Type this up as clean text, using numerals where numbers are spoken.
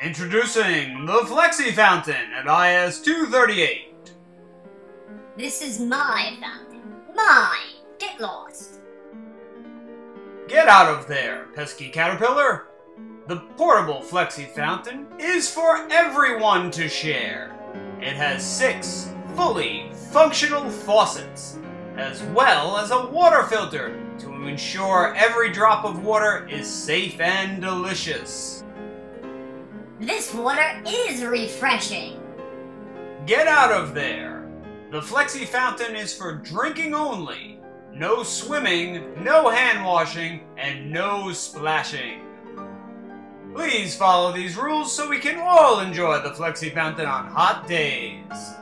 Introducing the Flexi Fountain at IS 238. This is my fountain. Mine. Get lost. Get out of there, pesky caterpillar. The portable Flexi Fountain is for everyone to share. It has 6 fully functional faucets, as well as a water filter to ensure every drop of water is safe and delicious. This water is refreshing. Get out of there. The Flexi Fountain is for drinking only. No swimming, no hand washing, and no splashing. Please follow these rules so we can all enjoy the Flexi Fountain on hot days.